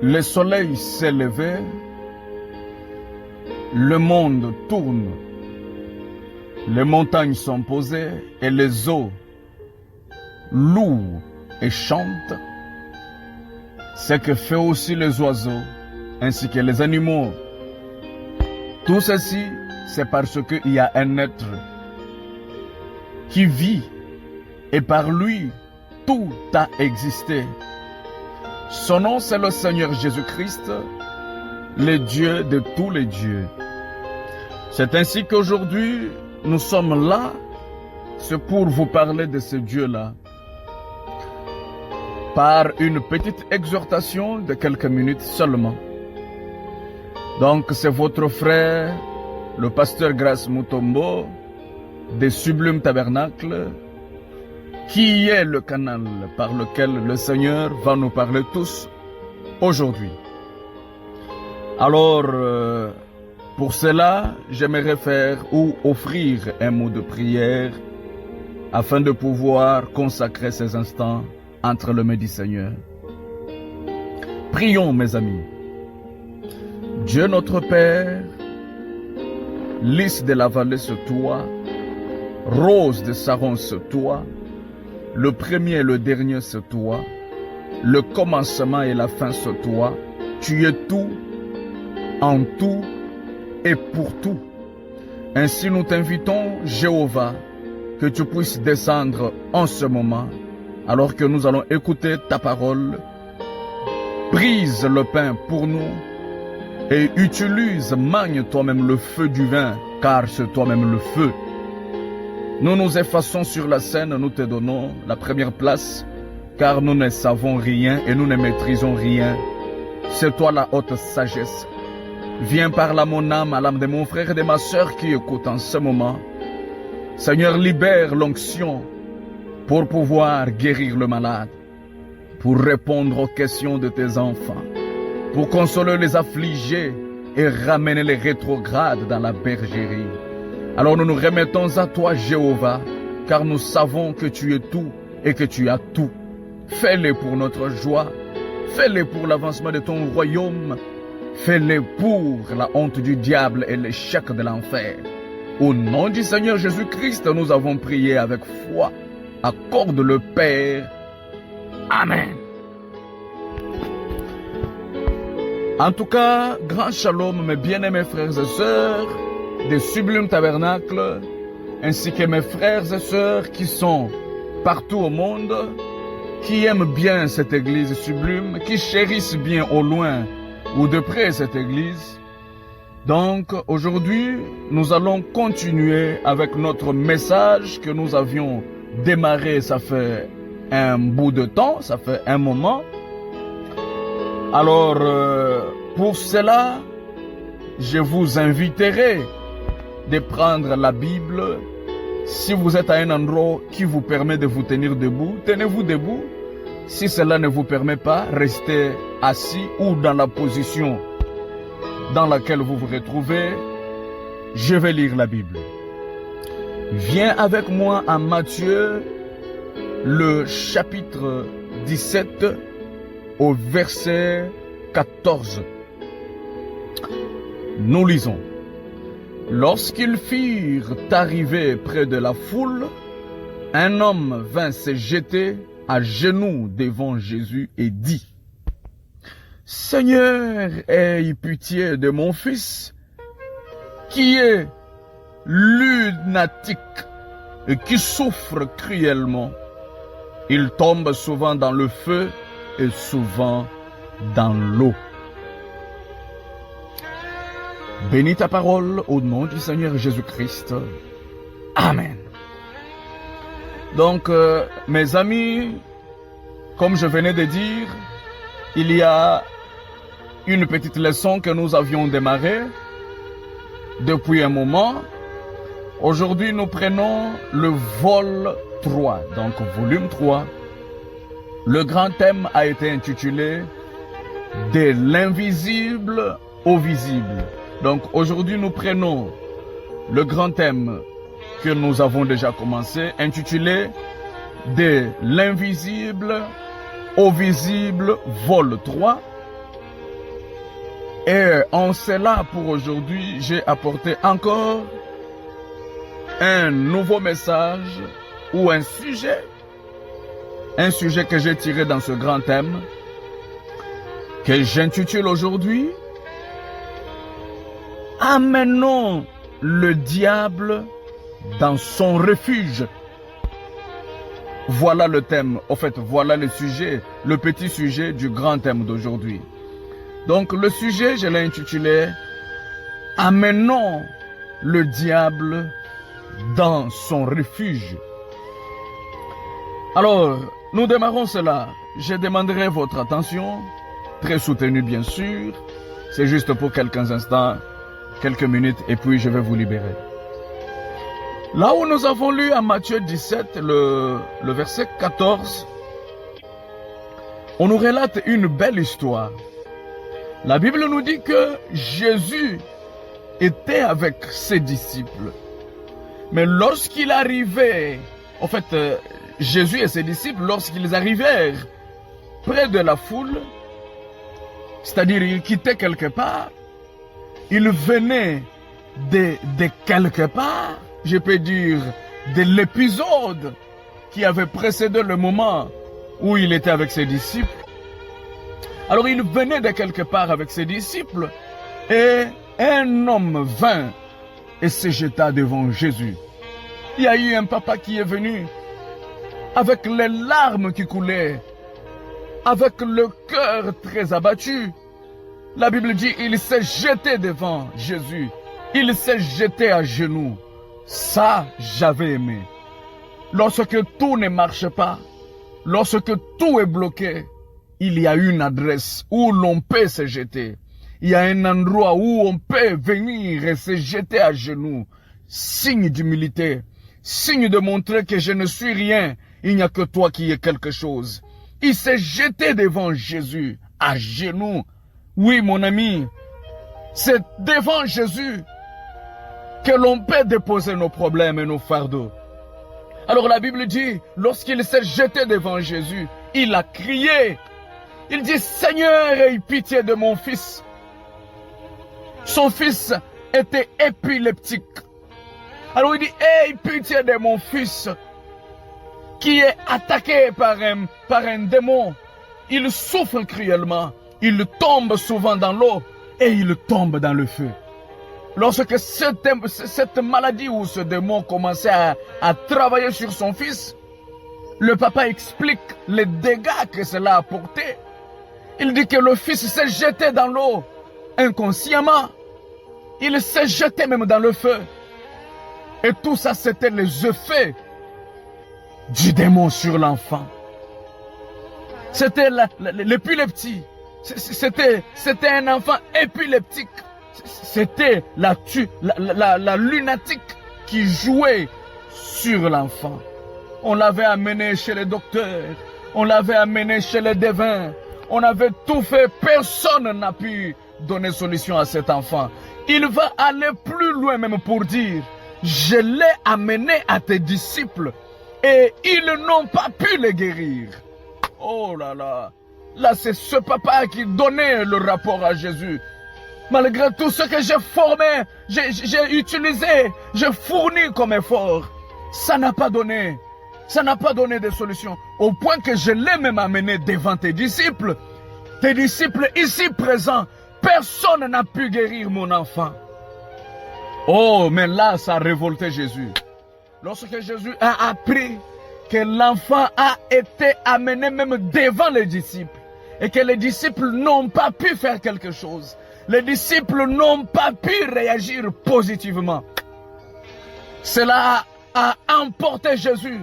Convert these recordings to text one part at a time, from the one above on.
Le soleil s'est levé, le monde tourne, les montagnes sont posées et les eaux louent et chantent. Ce que font aussi les oiseaux ainsi que les animaux. Tout ceci, c'est parce qu'il y a un être qui vit et par lui, tout a existé. Son nom, c'est le Seigneur Jésus-Christ, le Dieu de tous les dieux. C'est ainsi qu'aujourd'hui, nous sommes là, c'est pour vous parler de ce Dieu-là, par une petite exhortation de quelques minutes seulement. Donc, c'est votre frère, le pasteur Grace Mutombo, des Sublimes Tabernacles, qui est le canal par lequel le Seigneur va nous parler tous aujourd'hui. Alors, pour cela, j'aimerais faire ou offrir un mot de prière afin de pouvoir consacrer ces instants entre les mains du Seigneur. Prions, mes amis. Dieu notre Père, lys de la vallée sur toi, rose de Saron sur toi, le premier et le dernier c'est toi, le commencement et la fin c'est toi, tu es tout, en tout et pour tout. Ainsi nous t'invitons, Jéhovah, que tu puisses descendre en ce moment, alors que nous allons écouter ta parole. Brise le pain pour nous et utilise, magne toi-même le feu du vin, car c'est toi-même le feu. Nous nous effaçons sur la scène, nous te donnons la première place, car nous ne savons rien et nous ne maîtrisons rien. C'est toi la haute sagesse. Viens par là mon âme, à l'âme de mon frère et de ma sœur qui écoutent en ce moment. Seigneur, libère l'onction pour pouvoir guérir le malade, pour répondre aux questions de tes enfants, pour consoler les affligés et ramener les rétrogrades dans la bergerie. Alors nous nous remettons à toi, Jéhovah, car nous savons que tu es tout et que tu as tout. Fais-le pour notre joie, fais-le pour l'avancement de ton royaume, fais-le pour la honte du diable et l'échec de l'enfer. Au nom du Seigneur Jésus-Christ, nous avons prié avec foi. Accorde le Père. Amen. En tout cas, grand shalom, mes bien-aimés frères et sœurs des Sublimes Tabernacles, ainsi que mes frères et sœurs qui sont partout au monde, qui aiment bien cette église sublime, qui chérissent bien au loin ou de près cette église. Donc, aujourd'hui, nous allons continuer avec notre message que nous avions démarré, ça fait un bout de temps, ça fait un moment. Alors, pour cela, je vous inviterai de prendre la Bible. Si vous êtes à un endroit qui vous permet de vous tenir debout, tenez-vous debout. Si cela ne vous permet pas, restez assis ou dans la position dans laquelle vous vous retrouvez. Je vais lire la Bible. Viens avec moi à Matthieu, le chapitre 17, au verset 14. Nous lisons. Lorsqu'ils furent arrivés près de la foule, un homme vint se jeter à genoux devant Jésus et dit: Seigneur, aie pitié de mon fils, qui est lunatique et qui souffre cruellement. Il tombe souvent dans le feu et souvent dans l'eau. Bénis ta parole au nom du Seigneur Jésus-Christ. Amen. Donc, mes amis, comme je venais de dire, il y a une petite leçon que nous avions démarrée depuis un moment. Aujourd'hui, nous prenons le vol 3, donc volume 3. Le grand thème a été intitulé « De l'invisible au visible ». Donc aujourd'hui, nous prenons le grand thème que nous avons déjà commencé, intitulé « De l'invisible au visible, vol 3 ». Et en cela, pour aujourd'hui, j'ai apporté encore un nouveau message ou un sujet que j'ai tiré dans ce grand thème, que j'intitule aujourd'hui « Amenons le diable dans son refuge ». Voilà le thème, en fait, voilà le sujet, le petit sujet du grand thème d'aujourd'hui. Donc le sujet, je l'ai intitulé « Amenons le diable dans son refuge ». Alors, nous démarrons cela. Je demanderai votre attention, très soutenue bien sûr. C'est juste pour quelques instants, quelques minutes, et puis je vais vous libérer. Là où nous avons lu à Matthieu 17, le verset 14, on nous relate une belle histoire. La Bible nous dit que Jésus était avec ses disciples. Mais lorsqu'il arrivait, en fait, Jésus et ses disciples, lorsqu'ils arrivèrent près de la foule, c'est-à-dire ils quittaient quelque part, ils venaient de quelque part, je peux dire de l'épisode qui avait précédé le moment où il était avec ses disciples. Alors il venait de quelque part avec ses disciples et un homme vint et se jeta devant Jésus. Il y a eu un papa qui est venu avec les larmes qui coulaient, avec le cœur très abattu. La Bible dit il s'est jeté devant Jésus, il s'est jeté à genoux. Ça, j'avais aimé. Lorsque tout ne marche pas, lorsque tout est bloqué, il y a une adresse où l'on peut se jeter. Il y a un endroit où on peut venir et se jeter à genoux. Signe d'humilité, signe de montrer que je ne suis rien, il n'y a que toi qui es quelque chose. Il s'est jeté devant Jésus, à genoux. Oui, mon ami, c'est devant Jésus que l'on peut déposer nos problèmes et nos fardeaux. Alors la Bible dit, lorsqu'il s'est jeté devant Jésus, il a crié. Il dit, Seigneur, aie pitié de mon fils. Son fils était épileptique. Alors il dit, aie pitié de mon fils qui est attaqué par un démon. Il souffre cruellement. Il tombe souvent dans l'eau et il tombe dans le feu. Lorsque cette maladie ou ce démon commençait à travailler sur son fils, le papa explique les dégâts que cela a apporté. Il dit que le fils s'est jeté dans l'eau inconsciemment. Il s'est jeté même dans le feu. Et tout ça, c'était les effets du démon sur l'enfant. C'était l'épilepsie. C'était un enfant épileptique. C'était la lunatique qui jouait sur l'enfant. On l'avait amené chez les docteurs. On l'avait amené chez les devins. On avait tout fait. Personne n'a pu donner solution à cet enfant. Il va aller plus loin même pour dire, je l'ai amené à tes disciples et ils n'ont pas pu le guérir. Oh là là. Là, c'est ce papa qui donnait le rapport à Jésus. Malgré tout ce que j'ai formé, j'ai utilisé, j'ai fourni comme effort, ça n'a pas donné. Ça n'a pas donné de solution. Au point que je l'ai même amené devant tes disciples. Tes disciples ici présents, personne n'a pu guérir mon enfant. Oh, mais là, ça a révolté Jésus. Lorsque Jésus a appris que l'enfant a été amené même devant les disciples et que les disciples n'ont pas pu faire quelque chose. Les disciples n'ont pas pu réagir positivement. Cela a emporté Jésus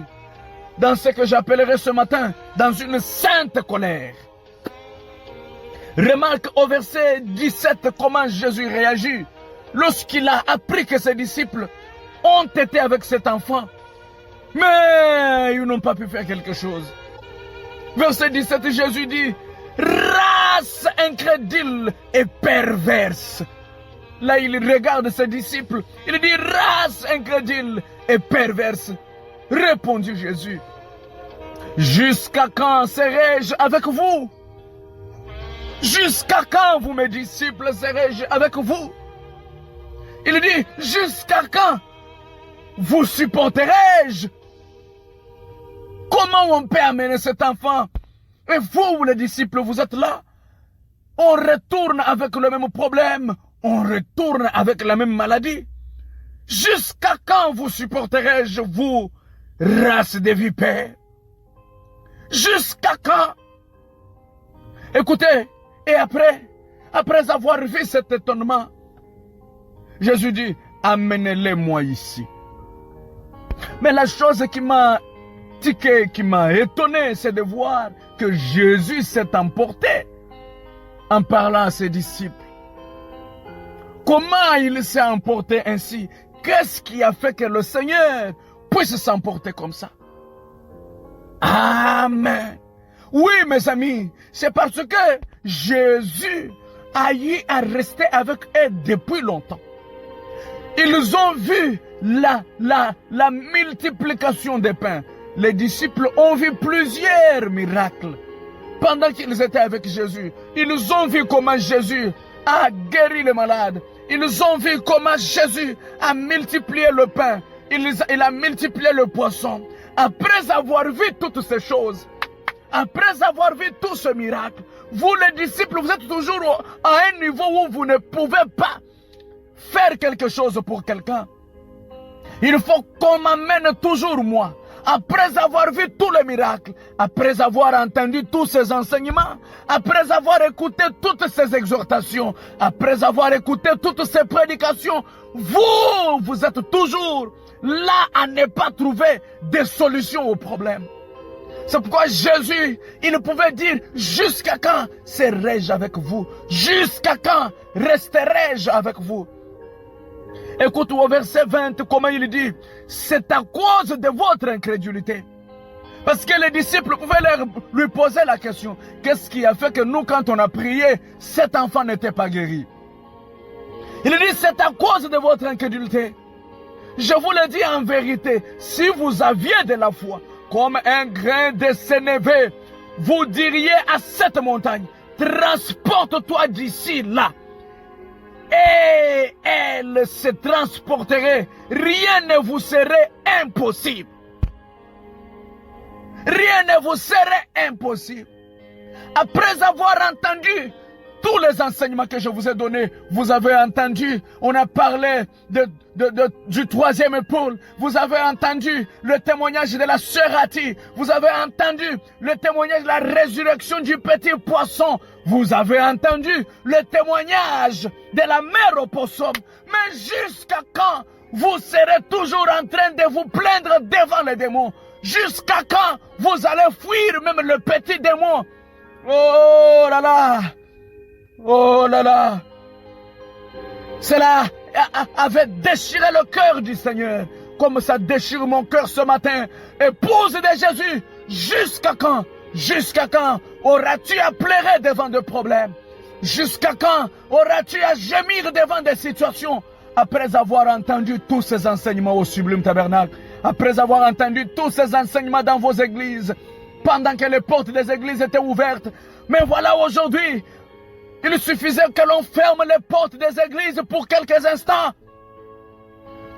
dans ce que j'appellerais ce matin, dans une sainte colère. Remarque au verset 17 comment Jésus réagit lorsqu'il a appris que ses disciples ont été avec cet enfant. Mais ils n'ont pas pu faire quelque chose. Verset 17, Jésus dit, race incrédule et perverse. Là, il regarde ses disciples. Il dit, race incrédule et perverse. Répondit Jésus, jusqu'à quand serai-je avec vous? Jusqu'à quand, vous mes disciples, serai-je avec vous? Il dit, jusqu'à quand vous supporterai-je? Comment on peut amener cet enfant? Et vous, les disciples, vous êtes là. On retourne avec le même problème. On retourne avec la même maladie. Jusqu'à quand vous supporterai-je, vous, race de vipères? Jusqu'à quand? Écoutez, et après avoir vu cet étonnement, Jésus dit, amenez-les-moi ici. Mais la chose qui m'a tiqué, qui m'a étonné, c'est de voir que Jésus s'est emporté en parlant à ses disciples. Comment il s'est emporté ainsi? Qu'est-ce qui a fait que le Seigneur puisse s'emporter comme ça? Amen. Oui, mes amis, c'est parce que Jésus a eu à rester avec eux depuis longtemps. Ils ont vu la multiplication des pains. Les disciples ont vu plusieurs miracles pendant qu'ils étaient avec Jésus. Ils ont vu comment Jésus a guéri les malades. Ils ont vu comment Jésus a multiplié le pain. Il a multiplié le poisson. Après avoir vu toutes ces choses, après avoir vu tout ce miracle, vous les disciples, vous êtes toujours à un niveau où vous ne pouvez pas faire quelque chose pour quelqu'un. Il faut qu'on m'amène toujours moi. Après avoir vu tous les miracles, après avoir entendu tous ces enseignements, après avoir écouté toutes ces exhortations, après avoir écouté toutes ces prédications, vous êtes toujours là à ne pas trouver des solutions aux problèmes. C'est pourquoi Jésus, il pouvait dire, jusqu'à quand serai-je avec vous? Jusqu'à quand resterai-je avec vous? Écoute au verset 20, comment il dit, c'est à cause de votre incrédulité. Parce que les disciples pouvaient lui poser la question, qu'est-ce qui a fait que nous, quand on a prié, cet enfant n'était pas guéri? Il dit, c'est à cause de votre incrédulité. Je vous le dis en vérité, si vous aviez de la foi, comme un grain de sénévé, vous diriez à cette montagne, transporte-toi d'ici là. Et elle se transporterait. Rien ne vous serait impossible. Rien ne vous serait impossible. Après avoir entendu tous les enseignements que je vous ai donnés, vous avez entendu, on a parlé du troisième épaule, vous avez entendu le témoignage de la sœur Ati, vous avez entendu le témoignage de la résurrection du petit poisson, vous avez entendu le témoignage de la mère opossum. Mais jusqu'à quand vous serez toujours en train de vous plaindre devant les démons? Jusqu'à quand vous allez fuir même le petit démon? Oh là là! Oh là là! Cela avait déchiré le cœur du Seigneur, comme ça déchire mon cœur ce matin. Épouse de Jésus, jusqu'à quand? Jusqu'à quand auras-tu à pleurer devant des problèmes? Jusqu'à quand auras-tu à gémir devant des situations? Après avoir entendu tous ces enseignements au Sublime Tabernacle, après avoir entendu tous ces enseignements dans vos églises, pendant que les portes des églises étaient ouvertes, mais voilà aujourd'hui, il suffisait que l'on ferme les portes des églises pour quelques instants.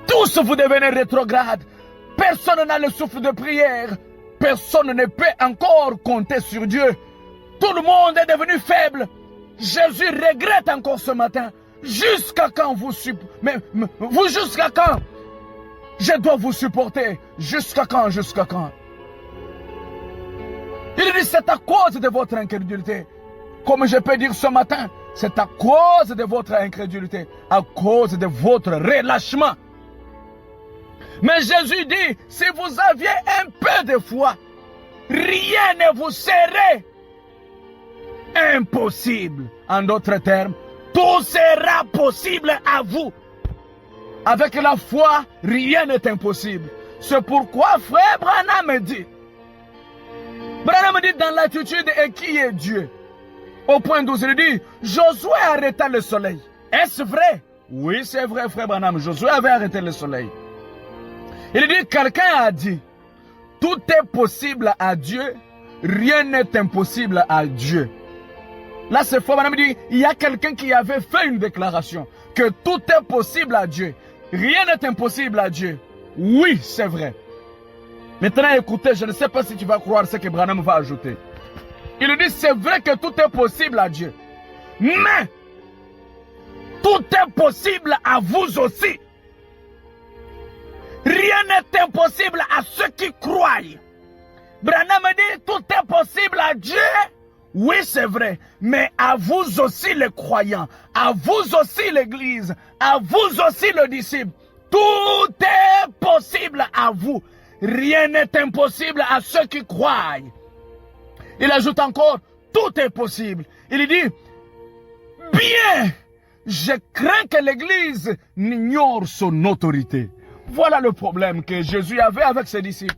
Tous vous devenez rétrogrades. Personne n'a le souffle de prière. Personne ne peut encore compter sur Dieu. Tout le monde est devenu faible. Jésus regrette encore ce matin. Jusqu'à quand vous jusqu'à quand je dois vous supporter? Jusqu'à quand? Jusqu'à quand? Il dit, c'est à cause de votre incrédulité. Comme je peux dire ce matin, c'est à cause de votre incrédulité, à cause de votre relâchement. Mais Jésus dit, si vous aviez un peu de foi, rien ne vous serait impossible. En d'autres termes, tout sera possible à vous. Avec la foi, rien n'est impossible. C'est pourquoi frère Branham dit, dans l'attitude, et qui est Dieu? Au point 12, il dit, Josué arrêta le soleil. Est-ce vrai? Oui, c'est vrai, frère Branham. Josué avait arrêté le soleil. Il dit, quelqu'un a dit, tout est possible à Dieu, rien n'est impossible à Dieu. Là, c'est faux. Madame dit, il y a quelqu'un qui avait fait une déclaration que tout est possible à Dieu. Rien n'est impossible à Dieu. Oui, c'est vrai. Maintenant, écoutez, je ne sais pas si tu vas croire ce que Branham va ajouter. Il dit, c'est vrai que tout est possible à Dieu. Mais, tout est possible à vous aussi. Rien n'est impossible à ceux qui croient. Branham dit, tout est possible à Dieu. Oui, c'est vrai, mais à vous aussi les croyants, à vous aussi l'église, à vous aussi le disciple, tout est possible à vous. Rien n'est impossible à ceux qui croient. Il ajoute encore, tout est possible. Il dit, bien, je crains que l'église n'ignore son autorité. Voilà le problème que Jésus avait avec ses disciples.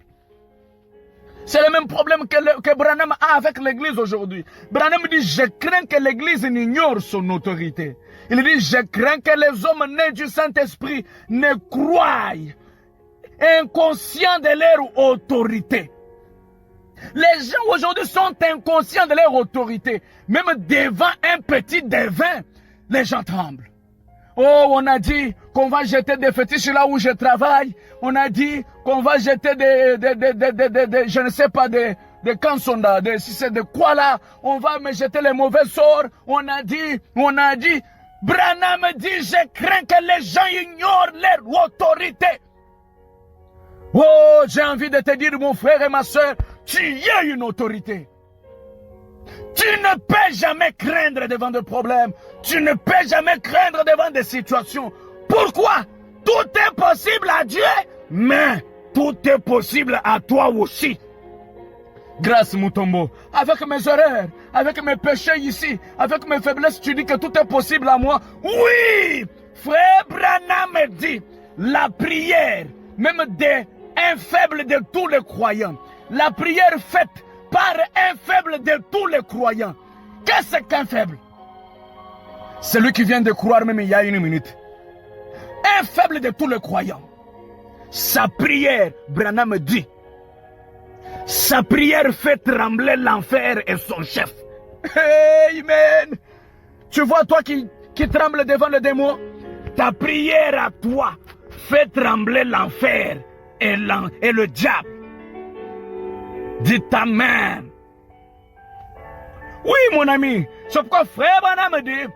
C'est le même problème que Branham a avec l'église aujourd'hui. Branham dit, je crains que l'église n'ignore son autorité. Il dit, je crains que les hommes nés du Saint-Esprit ne croient, inconscients de leur autorité. Les gens aujourd'hui sont inconscients de leur autorité. Même devant un petit devin, les gens tremblent. Oh, on a dit qu'on va jeter des fétiches là où je travaille. On a dit qu'on va jeter je ne sais pas, des cansondas, si c'est de quoi là. On va me jeter les mauvais sorts. On a dit. Branham dit, je crains que les gens ignorent leur autorité. Oh, j'ai envie de te dire, mon frère et ma soeur, tu y as une autorité. Tu ne peux jamais craindre devant des problèmes. Tu ne peux jamais craindre devant des situations. Pourquoi? Tout est possible à Dieu, mais tout est possible à toi aussi. Grâce Mutombo, avec mes erreurs, avec mes péchés ici, avec mes faiblesses, tu dis que tout est possible à moi. Oui, frère Branham dit, la prière, même un faible de tous les croyants, la prière faite par un faible de tous les croyants. Qu'est-ce qu'un faible? Celui qui vient de croire même il y a une minute. Un faible de tous les croyants. Sa prière, Branham dit, sa prière fait trembler l'enfer et son chef. Amen. Tu vois toi qui tremble devant le démon, ta prière à toi fait trembler l'enfer et le diable. Dites Amen. Oui, mon ami. C'est pourquoi frère Branham dit,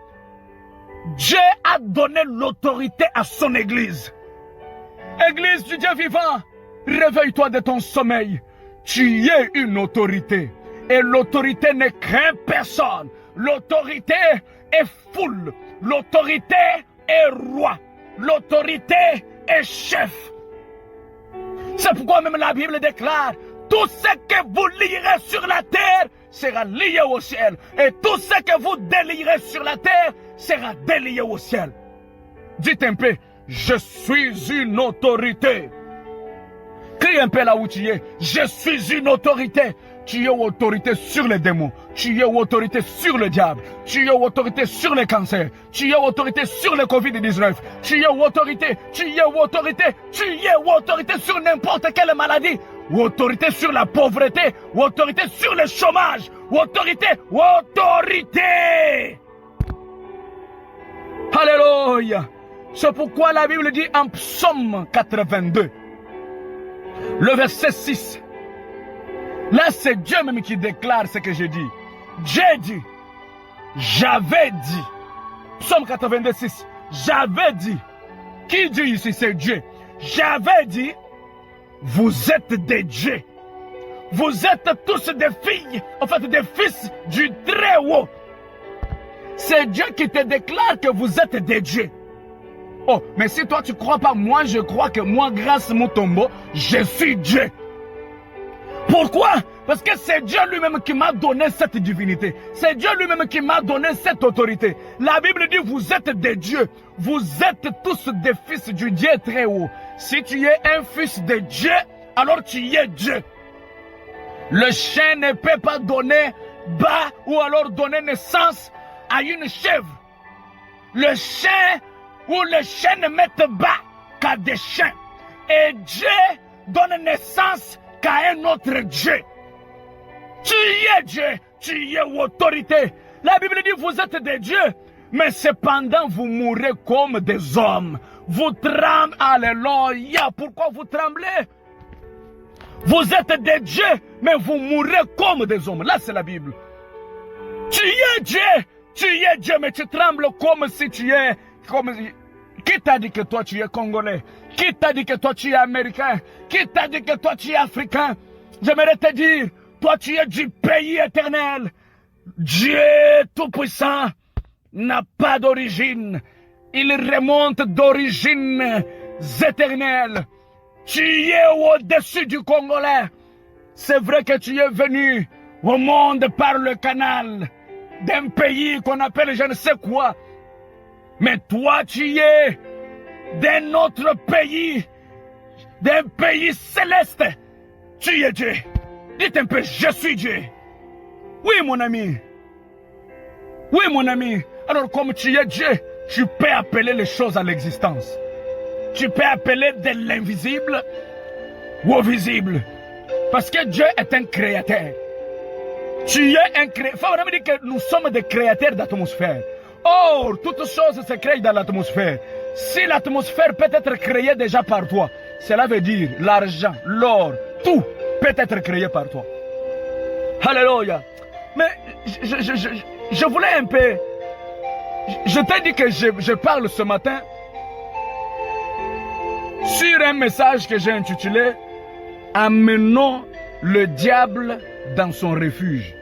Dieu a donné l'autorité à son église. Église du Dieu vivant, réveille-toi de ton sommeil. Tu es une autorité. Et l'autorité ne craint personne. L'autorité est foule. L'autorité est roi. L'autorité est chef. C'est pourquoi même la Bible déclare, tout ce que vous lierez sur la terre sera lié au ciel. Et tout ce que vous délierez sur la terre sera délié au ciel. Dites un peu, je suis une autorité. Crie un peu là où tu es, je suis une autorité. Tu es autorité sur les démons. Tu es autorité sur le diable. Tu es autorité sur les cancers. Tu es autorité sur le Covid-19. Tu es autorité sur n'importe quelle maladie. Autorité sur la pauvreté. Autorité sur le chômage. Autorité. Alléluia. C'est pourquoi la Bible dit en Psaume 82, le verset 6. Là, c'est Dieu même qui déclare ce que j'ai dit. Dieu dit, j'avais dit. Psaume 82, 6. J'avais dit. Qui dit ici? C'est Dieu. J'avais dit, vous êtes des dieux. Vous êtes tous des filles, en fait des fils du Très-Haut. C'est Dieu qui te déclare que vous êtes des dieux. Oh, mais si toi tu ne crois pas, moi je crois que moi, grâce Mutombo, je suis Dieu. Pourquoi? Parce que c'est Dieu lui-même qui m'a donné cette divinité. C'est Dieu lui-même qui m'a donné cette autorité. La Bible dit, vous êtes des dieux. Vous êtes tous des fils du Dieu très haut. Si tu es un fils de Dieu, alors tu es Dieu. Le chien ne peut pas donner bas ou alors donner naissance à une chèvre. Le chien ou le chien ne mettent bas qu'à des chiens. Et Dieu donne naissance qu'à un autre Dieu. Tu es Dieu. tu es autorité. La Bible dit vous êtes des dieux, mais cependant vous mourrez comme des hommes. Vous tremblez, alléluia. Pourquoi vous tremblez? Vous êtes des dieux, mais vous mourrez comme des hommes. Là c'est la Bible. Tu es Dieu, mais tu trembles comme si tu es... Qui t'a dit que toi tu es congolais? Qui t'a dit que toi tu es américain? Qui t'a dit que toi tu es africain? J'aimerais te dire, toi tu es du pays éternel. Dieu tout-puissant n'a pas d'origine. Il remonte d'origines éternelles. Tu es au-dessus du Congolais. C'est vrai que tu es venu au monde par le canal d'un pays qu'on appelle je ne sais quoi. Mais toi, tu es d'un autre pays, d'un pays céleste. Tu es Dieu. Dites un peu, je suis Dieu. Oui, mon ami. Oui, mon ami. Alors, comme tu es Dieu, tu peux appeler les choses à l'existence. Tu peux appeler de l'invisible au visible. Parce que Dieu est un créateur. Tu es un créateur. Il faut vraiment dire que nous sommes des créateurs d'atmosphère. Or, toutes choses se créent dans l'atmosphère. Si l'atmosphère peut être créée déjà par toi, cela veut dire l'argent, l'or, tout peut être créé par toi. Alléluia. Mais je voulais un peu... Je t'ai dit que je parle ce matin sur un message que j'ai intitulé « Amenons le diable dans son refuge ».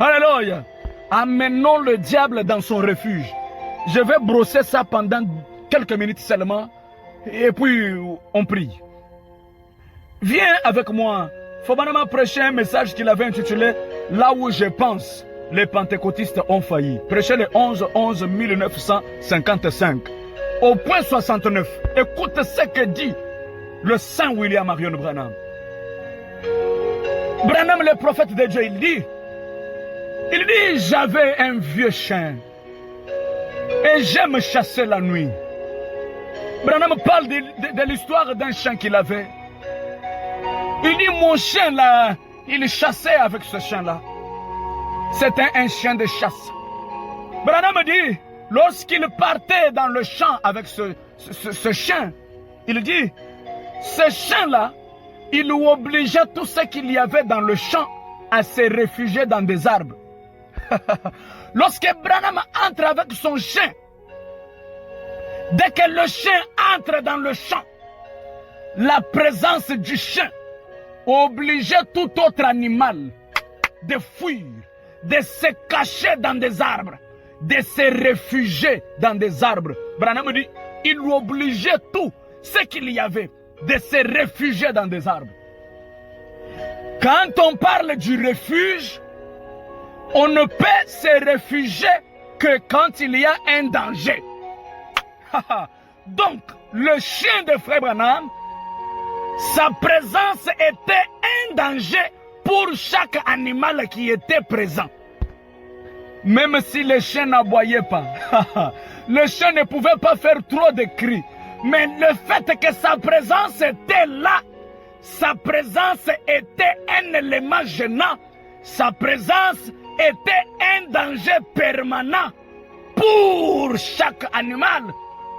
Alléluia. Amenons le diable dans son refuge. Je vais brosser ça pendant quelques minutes seulement et puis on prie. Viens avec moi. Fobana prêcher un message qu'il avait intitulé « Là où je pense, les pentecôtistes ont failli ». Prêcher le 11-11-1955. Au point 69, écoute ce que dit le Saint William Marion Branham. Branham, le prophète de Dieu, il dit, j'avais un vieux chien et j'aime chasser la nuit. Branham parle de l'histoire d'un chien qu'il avait. Il dit, mon chien là, il chassait avec ce chien là. C'était un chien de chasse. Branham dit, lorsqu'il partait dans le champ avec ce chien, il dit, ce chien là, il obligeait tout ce qu'il y avait dans le champ à se réfugier dans des arbres. Lorsque Branham entre avec son chien, dès que le chien entre dans le champ, la présence du chien obligeait tout autre animal de fuir, de se cacher dans des arbres, de se réfugier dans des arbres. Branham dit, il obligeait tout ce qu'il y avait de se réfugier dans des arbres. Quand on parle du refuge, on ne peut se réfugier que quand il y a un danger. Donc, le chien de Frère Branham, sa présence était un danger pour chaque animal qui était présent. Même si le chien n'aboyait pas, le chien ne pouvait pas faire trop de cris. Mais le fait que sa présence était là, sa présence était un élément gênant, sa présence était un danger permanent pour chaque animal,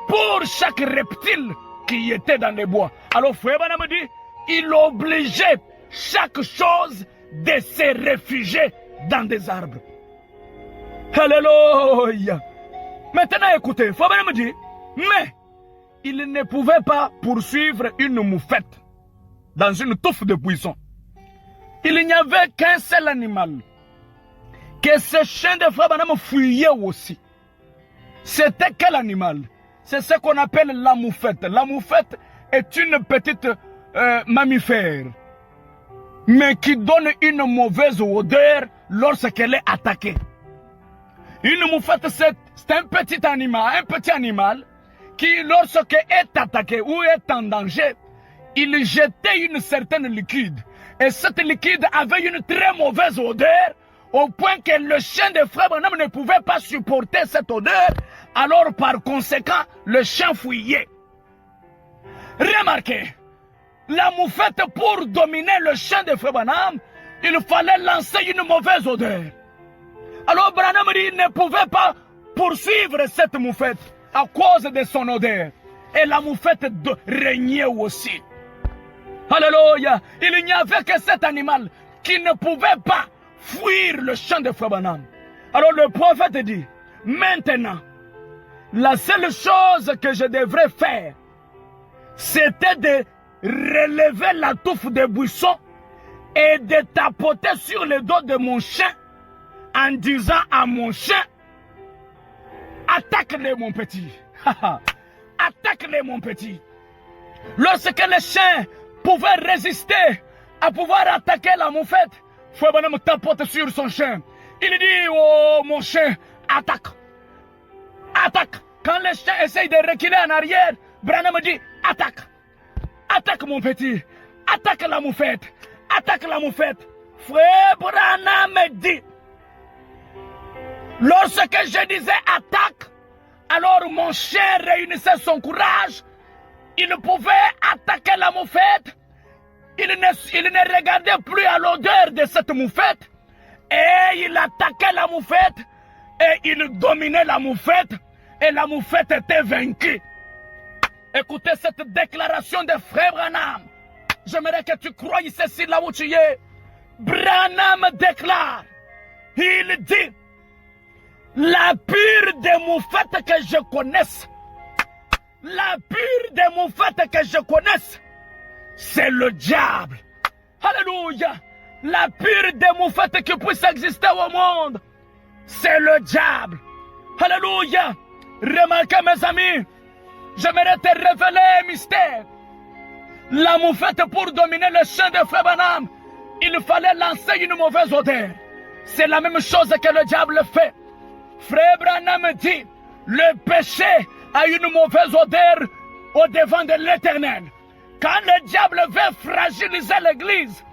pour chaque reptile qui était dans les bois. Alors Frère Branham dit, il obligeait chaque chose de se réfugier dans des arbres. Alléluia. Maintenant écoutez, Frère Branham dit, mais il ne pouvait pas poursuivre une moufette dans une touffe de buisson. Il n'y avait qu'un seul animal que ce chien de Frère Branham fuyait aussi. C'était quel animal? C'est ce qu'on appelle la moufette. La moufette est une petite mammifère, mais qui donne une mauvaise odeur lorsqu'elle est attaquée. Une moufette, c'est un petit animal qui, lorsqu'il est attaqué ou est en danger, il jetait une certaine liquide. Et cette liquide avait une très mauvaise odeur, au point que le chien de Frère Branham ne pouvait pas supporter cette odeur. Alors par conséquent, le chien fuyait. Remarquez, la moufette, pour dominer le chien de Frère Branham, il fallait lancer une mauvaise odeur. Alors Branham dit qu'il ne pouvait pas poursuivre cette moufette à cause de son odeur. Et la moufette régnait aussi. Alléluia. Il n'y avait que cet animal qui ne pouvait pas fuir le champ de Frère Branham. Alors le prophète dit, maintenant, la seule chose que je devrais faire, c'était de relever la touffe de buisson et de tapoter sur le dos de mon chien en disant à mon chien, attaque-le mon petit. Attaque-le mon petit. Lorsque le chien pouvait résister à pouvoir attaquer la moufette, Frère Branham tapote sur son chien. Il dit, oh mon chien, attaque. Attaque. Quand le chien essaye de reculer en arrière, Branham dit, attaque. Attaque mon petit. Attaque la moufette. Attaque la moufette. Frère Branham dit, lorsque je disais attaque, alors mon chien réunissait son courage. Il pouvait attaquer la moufette. Il ne regardait plus à l'odeur de cette moufette. Et il attaquait la moufette. Et il dominait la moufette. Et la moufette était vaincue. Écoutez cette déclaration de Frère Branham. J'aimerais que tu croies ceci là où tu es. Branham déclare. Il dit, la pire des moufettes que je connaisse, la pire des moufettes que je connaisse, c'est le diable. Alléluia. La pire des moufettes qui puisse exister au monde, c'est le diable. Alléluia. Remarquez mes amis, j'aimerais te révéler un mystère. La moufette, pour dominer le champ de Frère Branham, il fallait lancer une mauvaise odeur. C'est la même chose que le diable fait. Frère Branham dit, le péché a une mauvaise odeur au devant de l'Éternel. Quand le diable veut fragiliser l'Église,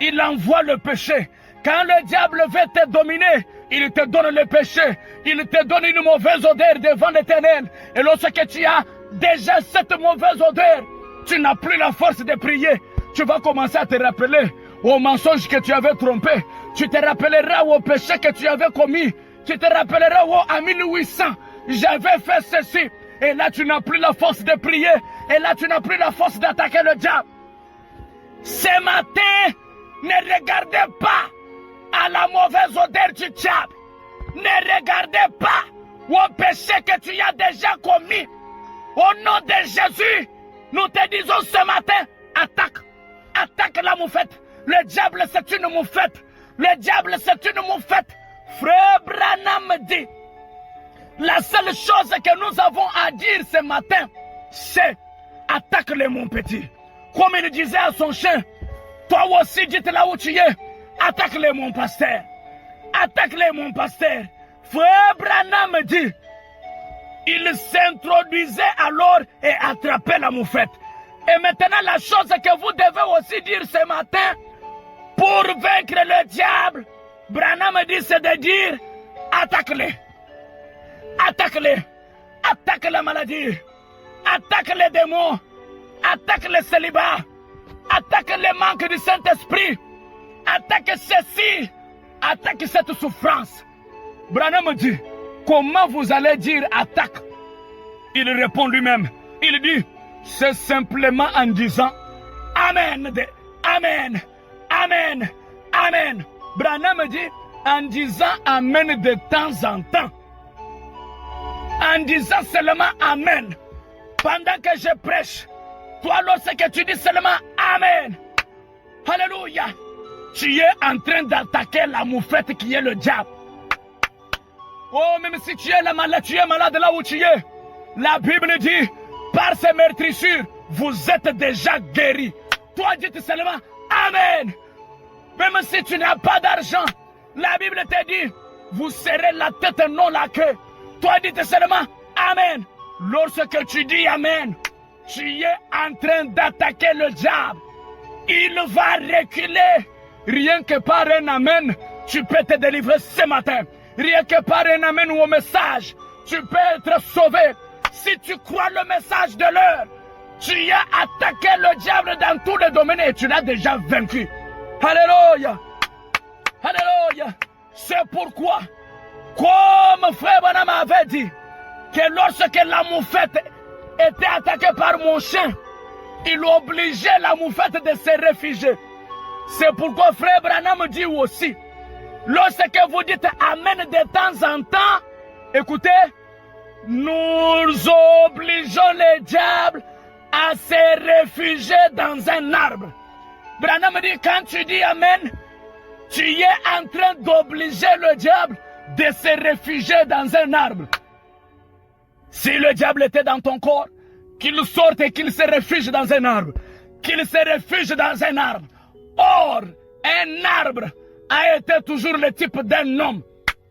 il envoie le péché. Quand le diable veut te dominer, il te donne le péché. Il te donne une mauvaise odeur devant l'Éternel. Et lorsque tu as déjà cette mauvaise odeur, tu n'as plus la force de prier. Tu vas commencer à te rappeler aux mensonges que tu avais trompés. Tu te rappelleras au péché que tu avais commis. Tu te rappelleras en 1800, j'avais fait ceci. Et là, tu n'as plus la force de prier. Et là, tu n'as plus la force d'attaquer le diable. Ce matin, ne regardez pas à la mauvaise odeur du diable. Ne regardez pas au péché que tu as déjà commis. Au nom de Jésus, nous te disons ce matin, attaque. Attaque la moufette. Le diable, c'est une moufette. Le diable, c'est une moufette. Frère Branham dit, la seule chose que nous avons à dire ce matin, c'est attaque-le mon petit. Comme il disait à son chien, toi aussi dites là où tu es, attaque-le mon pasteur. Attaque-le mon pasteur. Frère Branham dit, il s'introduisait alors et attrapait la moufette. Et maintenant la chose que vous devez aussi dire ce matin, pour vaincre le diable, Branham dit, c'est de dire, attaque-le. Attaque-le. Attaque la maladie. Attaque les démons. Attaque le célibat. Attaque le manque du Saint-Esprit. Attaque ceci. Attaque cette souffrance. Branham dit, comment vous allez dire attaque? Il répond lui-même. Il dit, c'est simplement en disant, Amen. Amen. Amen. Amen. Branham dit, en disant Amen de temps en temps. En disant seulement Amen. Pendant que je prêche, toi lorsque tu dis seulement Amen, Alléluia, tu es en train d'attaquer la moufette qui est le diable. Oh, même si tu es malade là où tu es, la Bible dit, par ces meurtrissures, vous êtes déjà guéris. Toi, dis seulement Amen. Même si tu n'as pas d'argent, la Bible te dit, vous serez la tête, non la queue. Toi, dis seulement Amen. Lorsque tu dis Amen, tu es en train d'attaquer le diable. Il va reculer. Rien que par un Amen, tu peux te délivrer ce matin. Rien que par un Amen ou au message, tu peux être sauvé. Si tu crois le message de l'heure, tu as attaqué le diable dans tous les domaines et tu l'as déjà vaincu. Alléluia. Alléluia. C'est pourquoi, comme frère Branham avait dit, que lorsque la moufette était attaquée par mon chien, il obligeait la moufette de se réfugier. C'est pourquoi frère Branham dit aussi, lorsque vous dites Amen de temps en temps, écoutez, nous obligeons les diables à se réfugier dans un arbre. Branham dit, quand tu dis Amen, tu es en train d'obliger le diable de se réfugier dans un arbre. Si le diable était dans ton corps, qu'il sorte et qu'il se réfugie dans un arbre. Qu'il se réfugie dans un arbre. Or, un arbre a été toujours le type d'un homme.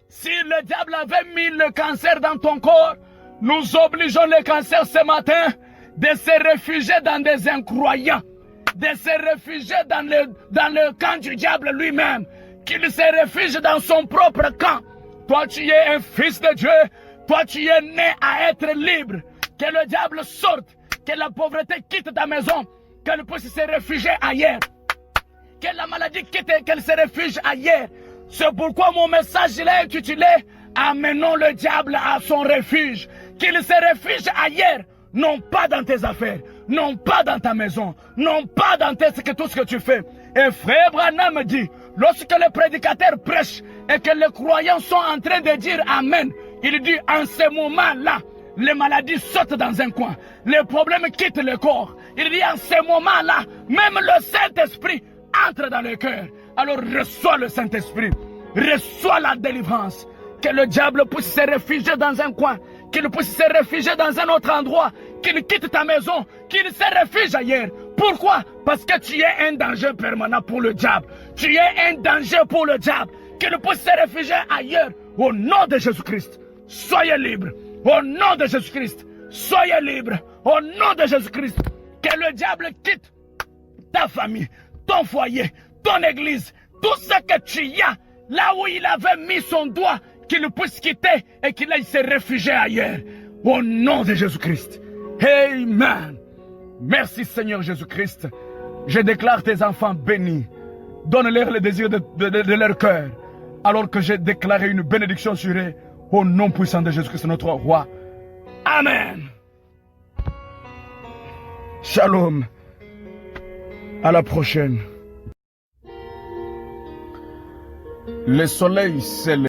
Si le diable avait mis le cancer dans ton corps, nous obligeons le cancer ce matin de se réfugier dans des incroyants, de se réfugier dans le camp du diable lui-même, qu'il se réfugie dans son propre camp. Toi, tu es un fils de Dieu, toi, tu es né à être libre. Que le diable sorte, que la pauvreté quitte ta maison, qu'elle puisse se réfugier ailleurs. Que la maladie quitte et qu'elle se réfugie ailleurs. C'est pourquoi mon message il est intitulé « Amenons le diable à son refuge ». Qu'il se réfugie ailleurs, non pas dans tes affaires, non pas dans ta maison, non pas dans tout ce que tu fais. Et frère Branham dit, lorsque le prédicateur prêche et que les croyants sont en train de dire Amen, il dit en ce moment-là, les maladies sautent dans un coin, les problèmes quittent le corps. Il dit en ce moment-là, même le Saint-Esprit entre dans le cœur. Alors reçois le Saint-Esprit, reçois la délivrance. Que le diable puisse se réfugier dans un coin, qu'il puisse se réfugier dans un autre endroit, qu'il quitte ta maison, qu'il se réfugie ailleurs. Pourquoi? Parce que tu es un danger permanent pour le diable. Tu es un danger pour le diable. Qu'il puisse se réfugier ailleurs. Au nom de Jésus-Christ, soyez libres. Au nom de Jésus-Christ, soyez libres. Au nom de Jésus-Christ, que le diable quitte ta famille, ton foyer, ton église, tout ce que tu as, là où il avait mis son doigt, qu'il puisse quitter et qu'il aille se réfugier ailleurs. Au nom de Jésus-Christ. Amen. Merci Seigneur Jésus-Christ. Je déclare tes enfants bénis. Donne-leur le désir de leur cœur. Alors que j'ai déclaré une bénédiction sur eux. Au nom puissant de Jésus-Christ notre roi. Amen. Shalom. À la prochaine. Le soleil s'élève.